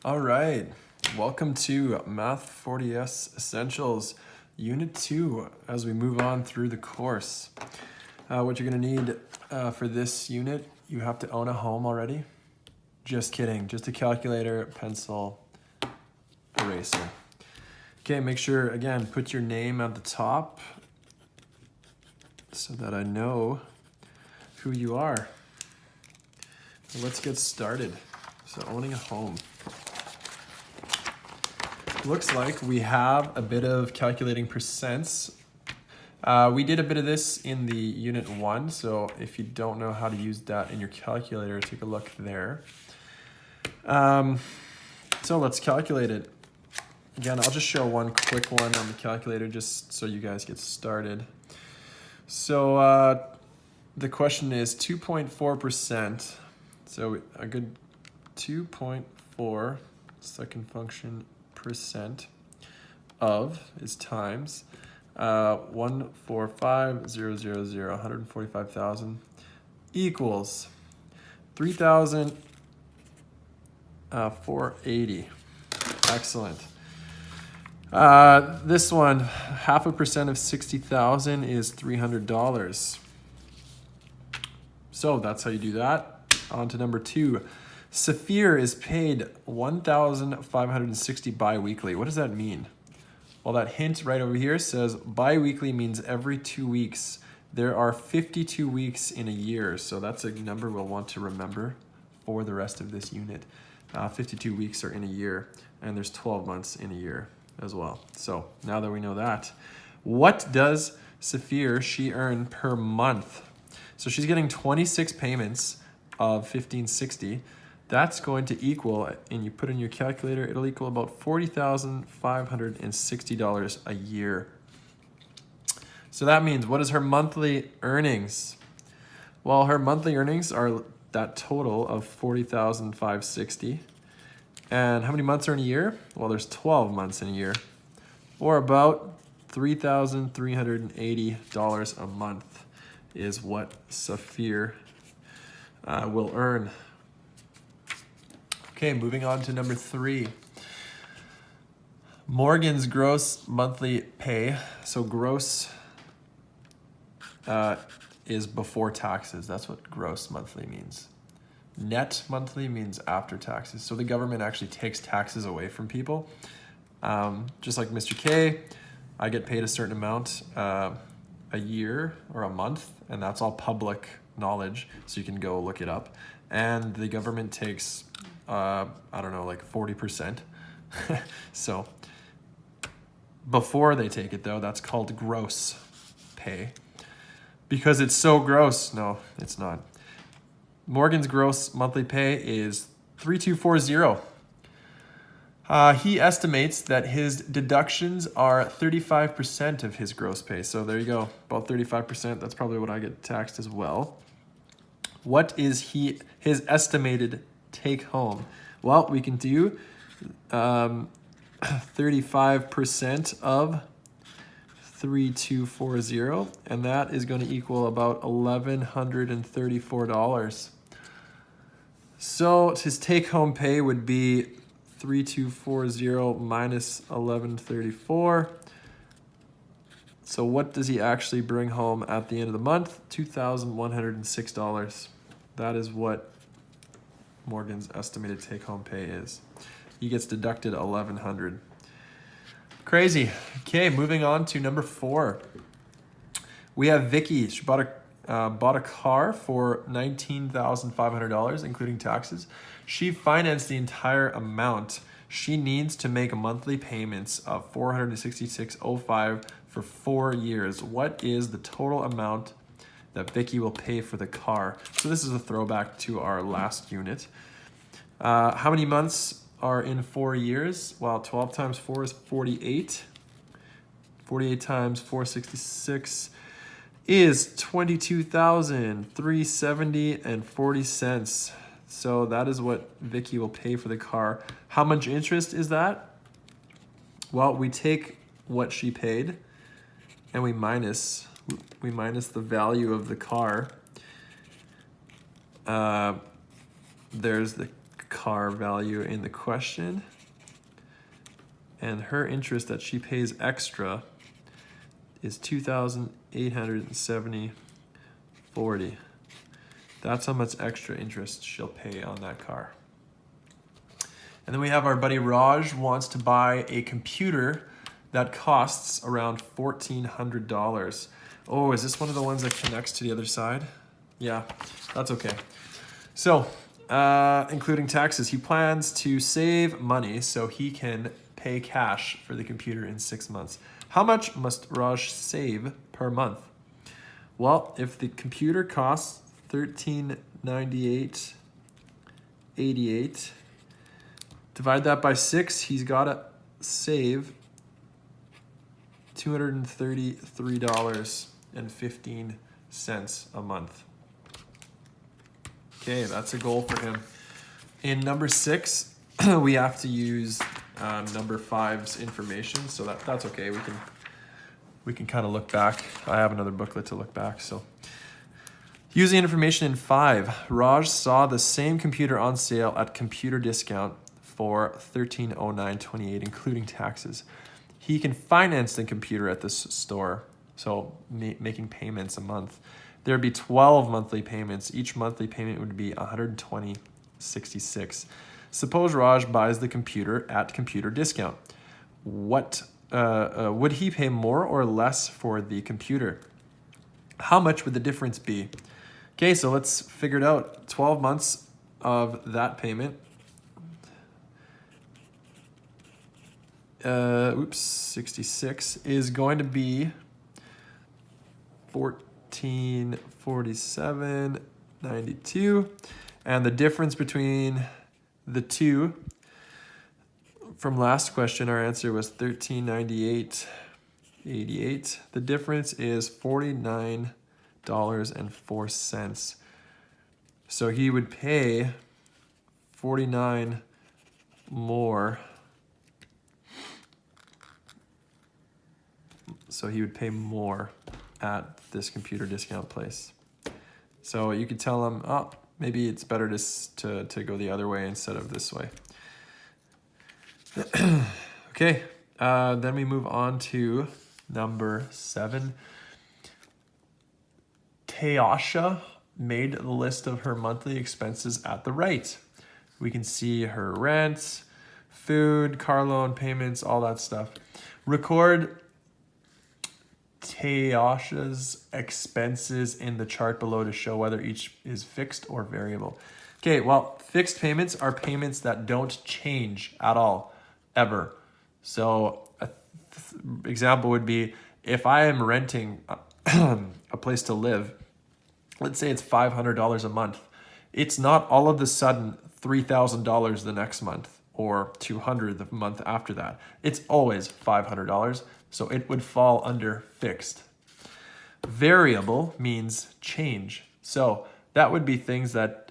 All right, welcome to Math 40S Essentials, Unit 2, as we move on through the course. What you're gonna need for this unit, you have to own a home already. Just kidding, just a calculator, pencil, eraser. Okay, make sure, again, put your name at the top so that I know who you are. Let's get started. So owning a home. Looks like we have a bit of calculating percents. We did a bit of this in the unit 1, so if you don't know how to use that in your calculator, take a look there. So let's calculate it. Again, I'll just show one quick one on the calculator just so you guys get started. So the question is 2.4%. So a good 2.4 second function percent of is times 145,000 equals 3,480. Excellent. This one, 0.5% of 60,000 is $300. So that's how you do that. On to number 2. Saphir is paid $1,560 bi-weekly. What does that mean? Well, that hint right over here says bi-weekly means every 2 weeks. There are 52 weeks in a year, so that's a number we'll want to remember for the rest of this unit. 52 weeks are in a year, and there's 12 months in a year as well. So now that we know that, what does Saphir, she earn per month? So she's getting 26 payments of $1,560. That's going to equal, and you put in your calculator, it'll equal about $40,560 a year. So that means, what is her monthly earnings? Well, her monthly earnings are that total of $40,560. And how many months are in a year? Well, there's 12 months in a year, or about $3,380 a month is what Saphir will earn. Okay, moving on to number 3. Morgan's gross monthly pay. So gross is before taxes. That's what gross monthly means. Net monthly means after taxes. So the government actually takes taxes away from people. Just like Mr. K, I get paid a certain amount a year or a month, and that's all public knowledge, so you can go look it up. And the government takes I don't know, like 40%. So before they take it though, that's called gross pay. Because it's so gross. No, it's not. Morgan's gross monthly pay is 3,240. He estimates that his deductions are 35% of his gross pay. So there you go, about 35%. That's probably what I get taxed as well. What is his estimated take home? Well, we can do 35% of 3,240, and that is going to equal about $1,134. So his take home pay would be 3,240 minus 1,134. So what does he actually bring home at the end of the month? $2,106. That is what Morgan's estimated take-home pay is. He gets deducted $1,100. Crazy. Okay, moving on to number 4. We have Vicky. She bought a car for $19,500, including taxes. She financed the entire amount. She needs to make monthly payments of $466.05 for 4 years. What is the total amount that Vicky will pay for the car? So this is a throwback to our last unit. How many months are in 4 years? Well, 12 times 4 is 48. 48 times 466 is $22,370.40. So that is what Vicky will pay for the car. How much interest is that? Well, we take what she paid and we minus the value of the car. There's the car value in the question. And her interest that she pays extra is $2,870.40. That's how much extra interest she'll pay on that car. And then we have our buddy Raj wants to buy a computer that costs around $1,400. Oh, is this one of the ones that connects to the other side? Yeah, that's okay. So, including taxes, he plans to save money so he can pay cash for the computer in 6 months. How much must Raj save per month? Well, if the computer costs $1398.88, divide that by 6, he's got to save $233.15 a month. Okay, that's a goal for him. In number 6, we have to use number 5's information, so that's okay. We can kind of look back. I have another booklet to look back. So, using information in 5, Raj saw the same computer on sale at computer discount for $1309.28, including taxes. He can finance the computer at this store, so making payments a month. There'd be 12 monthly payments. Each monthly payment would be $120.66. Suppose Raj buys the computer at computer discount. What would he pay more or less for the computer? How much would the difference be? Okay, so let's figure it out. 12 months of that payment. 66 is going to be $1,447.92, and the difference between the two from last question, our answer was $1398.88. The difference is $49.04. So he would pay $49 more. So he would pay more at this computer discount place. So you could tell him, oh, maybe it's better to go the other way instead of this way. Okay, then we move on to number 7. Teasha made the list of her monthly expenses at the right. We can see her rent, food, car loan payments, all that stuff. Record Teasha's expenses in the chart below to show whether each is fixed or variable. Okay, well, fixed payments are payments that don't change at all, ever. So example would be if I am renting a place to live, let's say it's $500 a month. It's not all of a sudden $3,000 the next month or $200 the month after that. It's always $500. So it would fall under fixed. Variable means change. So that would be things that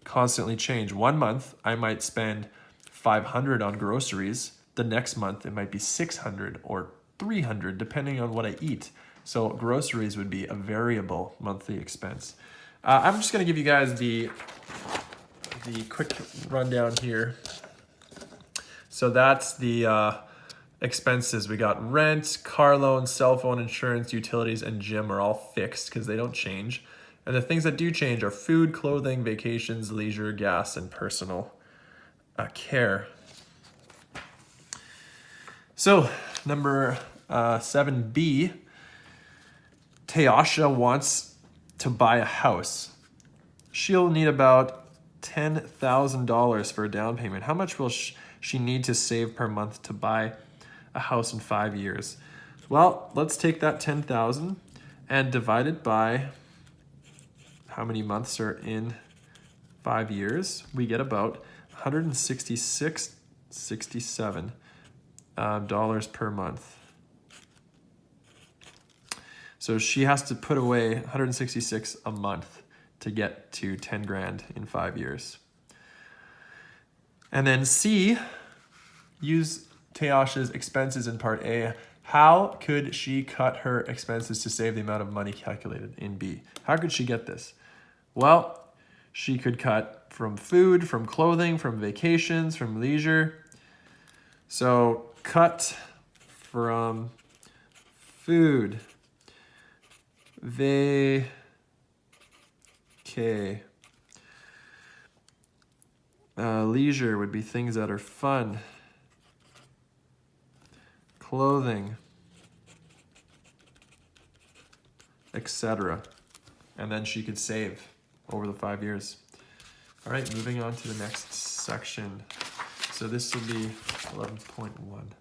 constantly change. 1 month, I might spend $500 on groceries. The next month, it might be $600 or $300, depending on what I eat. So groceries would be a variable monthly expense. I'm just going to give you guys the quick rundown here. So that's the expenses. We got rent, car loan, cell phone, insurance, utilities, and gym are all fixed because they don't change. And the things that do change are food, clothing, vacations, leisure, gas, and personal care. So number 7B, Teasha wants to buy a house. She'll need about $10,000 for a down payment. How much will she need to save per month to buy a house in 5 years? Well, let's take that 10,000 and divide it by how many months are in 5 years. We get about $166.67 dollars per month. So she has to put away 166 a month to get to 10 grand in 5 years. And then C, use Teasha's expenses in part A. How could she cut her expenses to save the amount of money calculated in B? How could she get this? Well, She could cut from food, from clothing, from vacations, from leisure. So cut from food, leisure would be things that are fun. Clothing, etc. And then she could save over the 5 years. All right, moving on to the next section. So this will be 11.1.